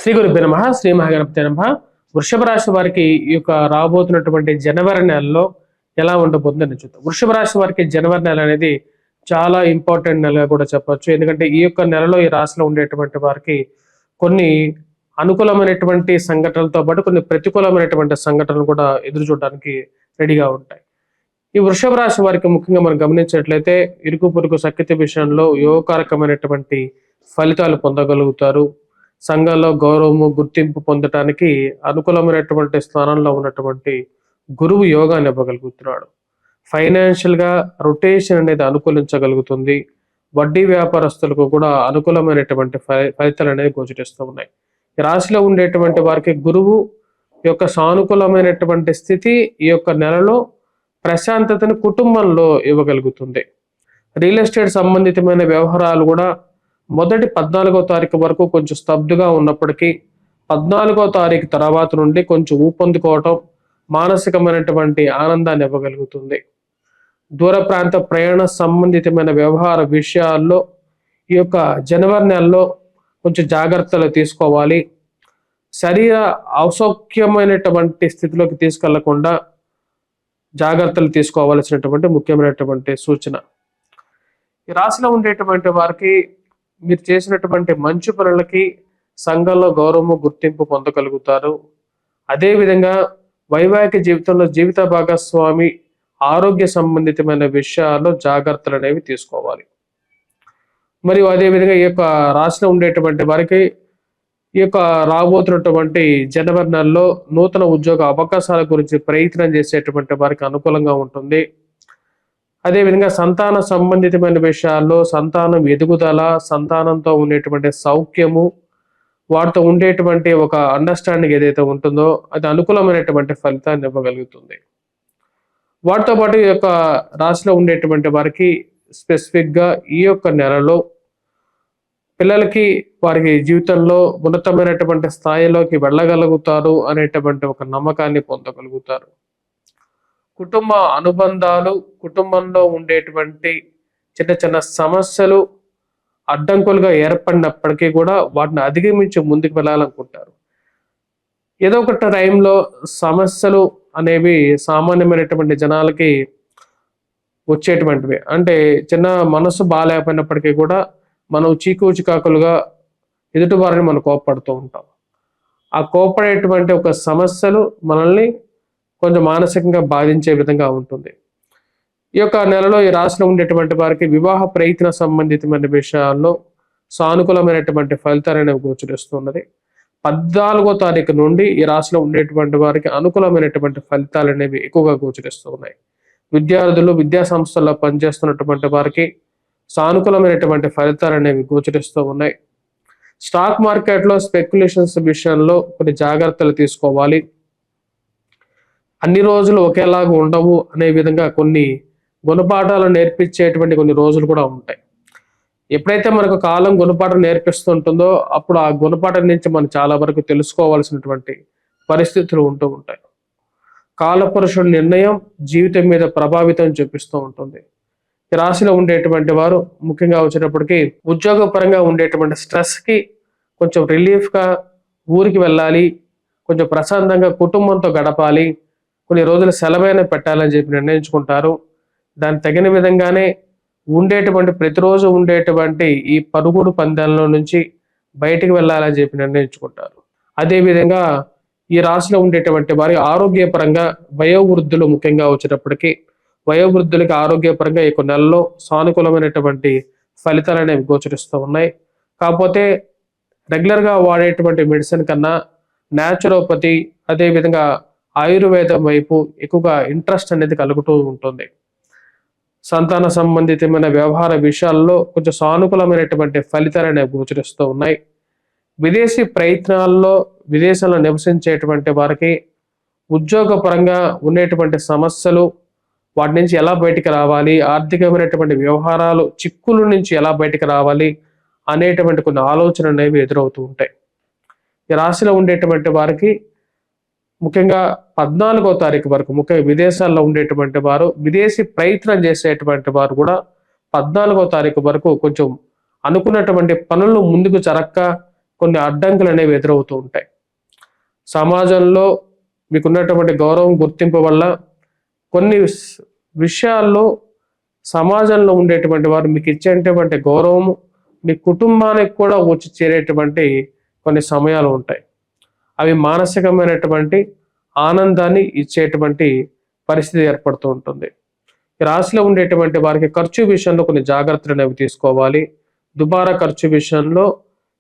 శ్రీ గురుభ్యో నమః. శ్రీ మహాగణపతి నమః. వృషభ రాశి వారికి ఈ యొక్క రాబోతున్నటువంటి జనవరి నెలలో ఎలా ఉండబోతుందని చూద్దాం. వృషభ రాశి వారికి జనవరి నెల అనేది చాలా ఇంపార్టెంట్ నెలగా కూడా చెప్పొచ్చు. ఎందుకంటే ఈ యొక్క నెలలో ఈ రాశిలో ఉండేటువంటి వారికి కొన్ని అనుకూలమైనటువంటి సంఘటనలతో పాటు కొన్ని ప్రతికూలమైనటువంటి సంఘటనలు కూడా ఎదురు చూడడానికి రెడీగా ఉంటాయి. ఈ వృషభ రాశి వారికి ముఖ్యంగా మనం గమనించినట్లయితే ఇరుకు పొరుగు సఖ్యత విషయంలో యోగకారకమైనటువంటి ఫలితాలు పొందగలుగుతారు. సంఘంలో గౌరవము గుర్తింపు పొందటానికి అనుకూలమైనటువంటి స్థానంలో ఉన్నటువంటి గురువు యోగాన్ని ఇవ్వగలుగుతున్నాడు. ఫైనాన్షియల్ గా రొటేషన్ అనేది అనుకూలించగలుగుతుంది. వడ్డీ వ్యాపారస్తులకు కూడా అనుకూలమైనటువంటి ఫలితాలు అనేది గోచరిస్తూ ఉన్నాయి. ఈ రాశిలో ఉండేటువంటి వారికి గురువు యొక్క సానుకూలమైనటువంటి స్థితి ఈ యొక్క నెలలో ప్రశాంతతను కుటుంబంలో ఇవ్వగలుగుతుంది. రియల్ ఎస్టేట్ సంబంధితమైన వ్యవహారాలు కూడా మొదటి 14వ తారీఖు వరకు కొంచెం స్తబ్దుగా ఉన్నప్పటికీ 14వ తారీఖు తర్వాత నుండి కొంచెం ఊపందుకోవటం మానసికమైనటువంటి ఆనందాన్ని ఇవ్వగలుగుతుంది. దూర ప్రాంత ప్రయాణ సంబంధితమైన వ్యవహార విషయాల్లో ఈ యొక్క జనవరి నెలలో కొంచెం జాగ్రత్తలు తీసుకోవాలి. శరీర అసౌఖ్యమైనటువంటి స్థితిలోకి తీసుకెళ్లకుండా జాగ్రత్తలు తీసుకోవాల్సినటువంటి ముఖ్యమైనటువంటి సూచన. ఈ రాశిలో ఉండేటువంటి వారికి మీరు చేసినటువంటి మంచి పనులకి సంఘంలో గౌరవము గుర్తింపు పొందగలుగుతారు. అదేవిధంగా వైవాహిక జీవితంలో జీవిత భాగస్వామి ఆరోగ్య సంబంధితమైన విషయాల్లో జాగ్రత్తలు అనేవి తీసుకోవాలి. మరియు అదేవిధంగా ఈ యొక్క రాశిలో ఉండేటువంటి వారికి ఈ యొక్క రాబోతున్నటువంటి జనవరి నెలలో నూతన ఉద్యోగ అవకాశాల గురించి ప్రయత్నం చేసేటువంటి వారికి అనుకూలంగా ఉంటుంది. అదేవిధంగా సంతాన సంబంధితమైన విషయాల్లో సంతానం ఎదుగుదల, సంతానంతో ఉండేటువంటి సౌఖ్యము, వాటితో ఉండేటువంటి ఒక అండర్స్టాండింగ్ ఏదైతే ఉంటుందో అది అనుకూలమైనటువంటి ఫలితాన్ని ఇవ్వగలుగుతుంది. వాటితో పాటు ఈ యొక్క రాశిలో ఉండేటువంటి వారికి స్పెసిఫిక్గా ఈ యొక్క నెలలో పిల్లలకి వారికి జీవితంలో ఉన్నతమైనటువంటి స్థాయిలోకి వెళ్ళగలుగుతారు అనేటువంటి ఒక నమ్మకాన్ని పొందగలుగుతారు. కుటుంబ అనుబంధాలు, కుటుంబంలో ఉండేటువంటి చిన్న చిన్న సమస్యలు అడ్డంకులుగా ఏర్పడినప్పటికీ కూడా వాటిని అధిగమించి ముందుకు వెళ్ళాలనుకుంటారు. ఏదో ఒక టైంలో సమస్యలు అనేవి సామాన్యమైనటువంటి జనాలకి వచ్చేటువంటివి. అంటే చిన్న మనసు బాగాలేకపోయినప్పటికీ కూడా మనం చీకు చికాకులుగా ఎదుటి వారిని మనం కోపపడుతూ ఉంటాం. ఆ కోపడేటువంటి ఒక సమస్యలు మనల్ని కొంచెం మానసికంగా బాధించే విధంగా ఉంటుంది. ఈ యొక్క నెలలో ఈ రాశిలో ఉండేటువంటి వారికి వివాహ ప్రయత్న సంబంధితమైన విషయాల్లో సానుకూలమైనటువంటి ఫలితాలు అనేవి గోచరిస్తున్నది. 14వ తారీఖు నుండి ఈ రాశిలో ఉండేటువంటి వారికి అనుకూలమైనటువంటి ఫలితాలు అనేవి ఎక్కువగా గోచరిస్తూ ఉన్నాయి. విద్యార్థులు విద్యా సంస్థల్లో పనిచేస్తున్నటువంటి వారికి సానుకూలమైనటువంటి ఫలితాలు అనేవి గోచరిస్తూ ఉన్నాయి. స్టాక్ మార్కెట్లో స్పెక్యులేషన్స్ విషయంలో కొన్ని జాగ్రత్తలు తీసుకోవాలి. అన్ని రోజులు ఒకేలాగా ఉండవు అనే విధంగా కొన్ని గుణపాఠాలు నేర్పించేటువంటి కొన్ని రోజులు కూడా ఉంటాయి. ఎప్పుడైతే మనకు కాలం గుణపాఠం నేర్పిస్తుంటుందో అప్పుడు ఆ గుణపాఠం నుంచి మనం చాలా వరకు తెలుసుకోవాల్సినటువంటి పరిస్థితులు ఉంటూ ఉంటాయి. కాలపురుషుడి నిర్ణయం జీవితం మీద ప్రభావితం చూపిస్తూ ఉంటుంది. ఈ రాశిలో ఉండేటువంటి వారు ముఖ్యంగా వచ్చేటప్పటికి ఉద్యోగపరంగా ఉండేటువంటి స్ట్రెస్కి కొంచెం రిలీఫ్గా ఊరికి వెళ్ళాలి, కొంచెం ప్రశాంతంగా కుటుంబంతో గడపాలి, కొన్ని రోజులు సెలవైన పెట్టాలని చెప్పి నిర్ణయించుకుంటారు. దానికి తగిన విధంగానే ఉండేటువంటి ప్రతిరోజు ఉండేటువంటి ఈ పరుగుడు పందాలలో నుంచి బయటికి వెళ్ళాలని చెప్పి నిర్ణయించుకుంటారు. అదేవిధంగా ఈ రాశిలో ఉండేటువంటి వారి ఆరోగ్యపరంగా వయోవృద్ధులు ముఖ్యంగా వచ్చేటప్పటికి వయోవృద్ధులకి ఆరోగ్యపరంగా ఈ నెలలో సానుకూలమైనటువంటి ఫలితాలు అనేవి గోచరిస్తూ ఉన్నాయి. కాకపోతే రెగ్యులర్గా వాడేటువంటి మెడిసిన్ కన్నా న్యాచురోపతి అదేవిధంగా ఆయుర్వేదం వైపు ఎక్కువగా ఇంట్రెస్ట్ అనేది కలుగుతూ ఉంటుంది. సంతాన సంబంధితమైన వ్యవహార విషయాల్లో కొంచెం సానుకూలమైనటువంటి ఫలితాలు అనేవి గోచరిస్తూ ఉన్నాయి. విదేశీ ప్రయత్నాల్లో విదేశాల్లో నివసించేటువంటి వారికి ఉద్యోగపరంగా ఉండేటువంటి సమస్యలు, వాటి నుంచి ఎలా బయటికి రావాలి, ఆర్థికమైనటువంటి వ్యవహారాలు చిక్కుల నుంచి ఎలా బయటికి రావాలి అనేటువంటి కొన్ని ఆలోచనలు అనేవి ఎదురవుతూ ఉంటాయి. ఈ రాశిలో ఉండేటువంటి వారికి ముఖ్యంగా 14వ తారీఖు వరకు ముఖ్యంగా విదేశాల్లో ఉండేటువంటి వారు విదేశీ ప్రయత్నం చేసేటువంటి వారు కూడా 14వ తారీఖు వరకు కొంచెం అనుకున్నటువంటి పనులు ముందుకు జరక్క కొన్ని అడ్డంకులు అనేవి ఎదురవుతూ ఉంటాయి. సమాజంలో మీకున్నటువంటి గౌరవం గుర్తింపు వల్ల కొన్ని విషయాల్లో సమాజంలో ఉండేటువంటి వారు మీకు ఇచ్చేటువంటి గౌరవము మీ కుటుంబానికి కూడా వచ్చి చేరేటువంటి కొన్ని సమయాలు ఉంటాయి. అవి మానసికమైనటువంటి ఆనందాన్ని ఇచ్చేటువంటి పరిస్థితి ఏర్పడుతూ ఉంటుంది. ఈ రాశిలో ఉండేటువంటి వారికి ఖర్చు విషయంలో కొన్ని జాగ్రత్తలు అనేవి తీసుకోవాలి. దుబారా ఖర్చు విషయంలో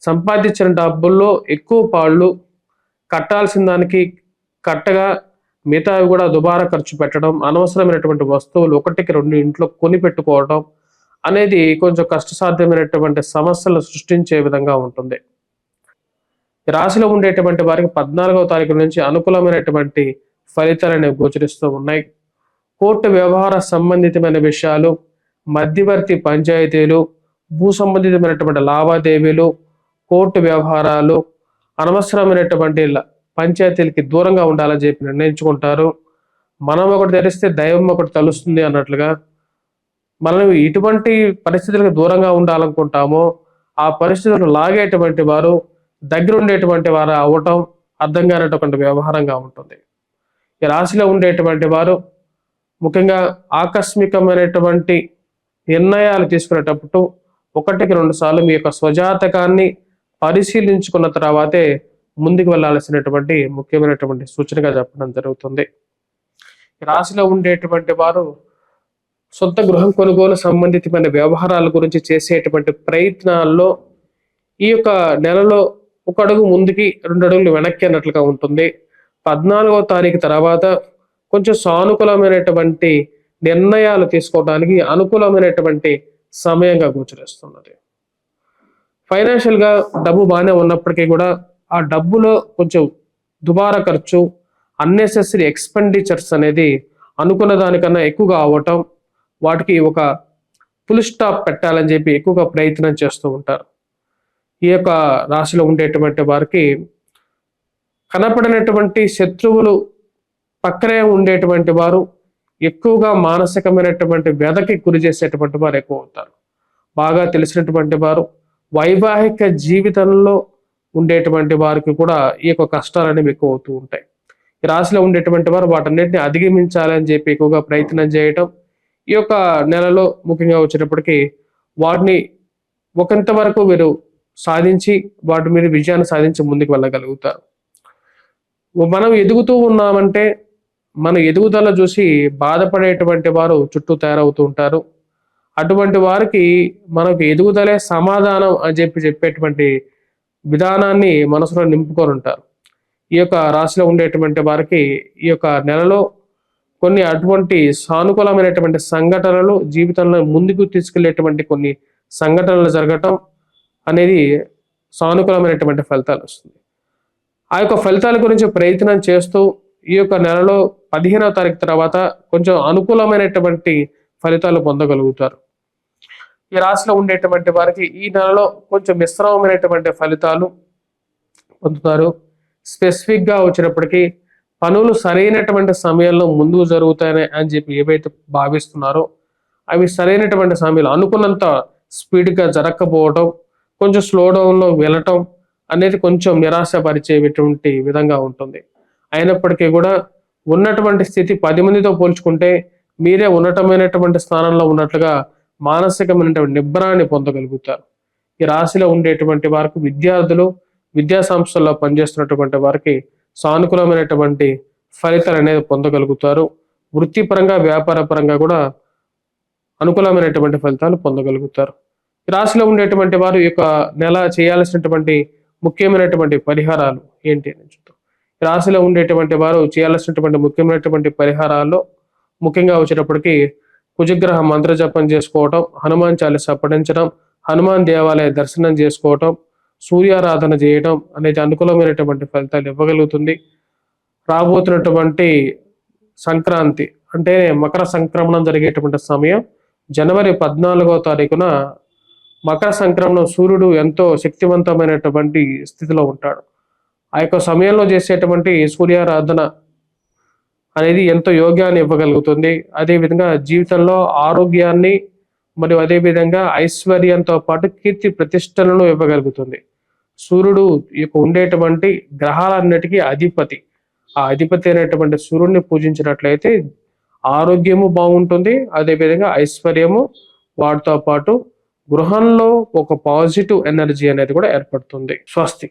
సంపాదించిన డబ్బుల్లో ఎక్కువ పాళ్ళు కట్టాల్సిన దానికి కట్టగా మిగతావి కూడా దుబారా ఖర్చు పెట్టడం, అనవసరమైనటువంటి వస్తువులు ఒకటికి రెండు ఇంట్లో కొని పెట్టుకోవడం అనేది కొంచెం కష్టసాధ్యమైనటువంటి సమస్యలు సృష్టించే విధంగా ఉంటుంది. ఈ రాశిలో ఉండేటువంటి వారికి 14వ తారీఖు నుంచి అనుకూలమైనటువంటి ఫలితాలు అనేవి గోచరిస్తూ ఉన్నాయి. కోర్టు వ్యవహార సంబంధితమైన విషయాలు, మధ్యవర్తి పంచాయతీలు, భూ సంబంధితమైనటువంటి లావాదేవీలు, కోర్టు వ్యవహారాలు, అనవసరమైనటువంటి పంచాయతీలకి దూరంగా ఉండాలని చెప్పి నిర్ణయించుకుంటారు. మనం ఒకటి తెలిస్తే దైవం ఒకటి తెలుస్తుంది అన్నట్లుగా మనం ఇటువంటి పరిస్థితులకు దూరంగా ఉండాలనుకుంటామో ఆ పరిస్థితులను లాగేటువంటి వారు దగ్గర ఉండేటువంటి వారు అవ్వటం అర్థం కానటువంటి వ్యవహారంగా ఉంటుంది. ఈ రాశిలో ఉండేటువంటి వారు ముఖ్యంగా ఆకస్మికమైనటువంటి నిర్ణయాలు తీసుకునేటప్పుడు ఒకటికి రెండు సార్లు మీ యొక్క స్వజాతకాన్ని పరిశీలించుకున్న తర్వాతే ముందుకు వెళ్ళాల్సినటువంటి ముఖ్యమైనటువంటి సూచనగా చెప్పడం జరుగుతుంది. ఈ రాశిలో ఉండేటువంటి వారు సొంత గృహం కొనుగోలు సంబంధితమైన వ్యవహారాల గురించి చేసేటువంటి ప్రయత్నాల్లో ఈ యొక్క నెలలో ఒక అడుగు ముందుకి 2 అడుగులు వెనక్కి అన్నట్లుగా ఉంటుంది. 14వ తారీఖు తర్వాత కొంచెం సానుకూలమైనటువంటి నిర్ణయాలు తీసుకోవడానికి అనుకూలమైనటువంటి సమయంగా గోచరిస్తున్నది. ఫైనాన్షియల్గా డబ్బు బాగానే ఉన్నప్పటికీ కూడా ఆ డబ్బులో కొంచెం దుబారా ఖర్చు, అన్నెసెసరీ ఎక్స్పెండిచర్స్ అనేది అనుకున్న దానికన్నా ఎక్కువగా అవ్వటం, వాటికి ఒక ఫుల్ స్టాప్ పెట్టాలని చెప్పి ఎక్కువగా ప్రయత్నం చేస్తూ ఉంటారు. ఈ యొక్క రాశిలో ఉండేటువంటి వారికి కనపడినటువంటి శత్రువులు పక్కనే ఉండేటువంటి వారు ఎక్కువగా మానసికమైనటువంటి వ్యధకి గురి చేసేటువంటి వారు ఎక్కువ అవుతారు. బాగా తెలిసినటువంటి వారు వైవాహిక జీవితంలో ఉండేటువంటి వారికి కూడా ఈ యొక్క కష్టాలు అనేవి ఎక్కువ అవుతూ ఉంటాయి. ఈ రాశిలో ఉండేటువంటి వారు వాటన్నిటిని అధిగమించాలని చెప్పి ఎక్కువగా ప్రయత్నం చేయటం, ఈ యొక్క నెలలో ముఖ్యంగా వచ్చేటప్పటికి వాటిని ఒకంత వరకు వీరు సాధించి వాటి మీద విజయాన్ని సాధించి ముందుకు వెళ్ళగలుగుతారు. మనం ఎదుగుతూ ఉన్నామంటే మన ఎదుగుదల చూసి బాధపడేటువంటి వారు చుట్టూ తయారవుతూ ఉంటారు. అటువంటి వారికి మనకు ఎదుగుదలే సమాధానం అని చెప్పేటువంటి విధానాన్ని మనసులో నింపుకొని ఉంటారు. ఈ యొక్క రాశిలో ఉండేటువంటి వారికి ఈ యొక్క నెలలో కొన్ని అటువంటి సానుకూలమైనటువంటి సంఘటనలు జీవితంలో ముందుకు తీసుకెళ్లేటువంటి కొన్ని సంఘటనలు జరగటం అనేది సానుకూలమైనటువంటి ఫలితాలు వస్తుంది. ఆ యొక్క ఫలితాల గురించి ప్రయత్నం చేస్తూ ఈ యొక్క నెలలో 15వ తారీఖు తర్వాత కొంచెం అనుకూలమైనటువంటి ఫలితాలు పొందగలుగుతారు. ఈ రాశిలో ఉండేటువంటి వారికి ఈ నెలలో కొంచెం మిశ్రమమైనటువంటి ఫలితాలు పొందుతారు. స్పెసిఫిక్గా వచ్చినప్పటికీ పనులు సరైనటువంటి సమయంలో ముందుకు జరుగుతాయని అని చెప్పి ఏవైతే భావిస్తున్నారో అవి సరైనటువంటి సమయంలో అనుకున్నంత స్పీడ్గా జరగకపోవటం, కొంచెం స్లో డౌన్లో వెళ్ళటం అనేది కొంచెం నిరాశపరిచేటువంటి విధంగా ఉంటుంది. అయినప్పటికీ కూడా ఉన్నటువంటి స్థితి 10 మందితో పోల్చుకుంటే మీరే ఉన్నతమైనటువంటి స్థానంలో ఉన్నట్లుగా మానసికమైనటువంటి నిబ్బరాన్ని పొందగలుగుతారు. ఈ రాశిలో ఉండేటువంటి వారికి విద్యార్థులు, విద్యా సంస్థల్లో పనిచేస్తున్నటువంటి వారికి సానుకూలమైనటువంటి ఫలితాలు అనేది పొందగలుగుతారు. వృత్తిపరంగా వ్యాపార పరంగా కూడా అనుకూలమైనటువంటి ఫలితాలు పొందగలుగుతారు. ఈ రాశిలో ఉండేటువంటి వారు ఈ యొక్క నెల చేయాల్సినటువంటి ముఖ్యమైనటువంటి పరిహారాలు ఏంటి అని చూద్దాం. ఈ రాశిలో ఉండేటువంటి వారు చేయాల్సినటువంటి ముఖ్యమైనటువంటి పరిహారాల్లో ముఖ్యంగా వచ్చేటప్పటికి కుజగ్రహ మంత్ర జపం చేసుకోవటం, హనుమాన్ చాలీసా పఠించడం, హనుమాన్ దేవాలయ దర్శనం చేసుకోవటం, సూర్యారాధన చేయటం అనేది అనుకూలమైనటువంటి ఫలితాలు ఇవ్వగలుగుతుంది. రాబోతున్నటువంటి సంక్రాంతి అంటే మకర సంక్రమణం జరిగేటువంటి సమయం జనవరి 14వ తారీఖున మకర సంక్రమణం. సూర్యుడు ఎంతో శక్తివంతమైనటువంటి స్థితిలో ఉంటాడు. ఆ యొక్క సమయంలో చేసేటువంటి సూర్యారాధన అనేది ఎంతో యోగ్యాన్ని ఇవ్వగలుగుతుంది. అదేవిధంగా జీవితంలో ఆరోగ్యాన్ని మరియు అదేవిధంగా ఐశ్వర్యంతో పాటు కీర్తి ప్రతిష్టలను ఇవ్వగలుగుతుంది. సూర్యుడు ఈ యొక్క ఉండేటువంటి గ్రహాలన్నిటికీ అధిపతి. ఆ అధిపతి అయినటువంటి సూర్యుడిని పూజించినట్లయితే ఆరోగ్యము బాగుంటుంది, అదేవిధంగా ఐశ్వర్యము, వాటితో పాటు గృహంలో ఒక పాజిటివ్ ఎనర్జీ అనేది కూడా ఏర్పడుతుంది. స్వస్తి.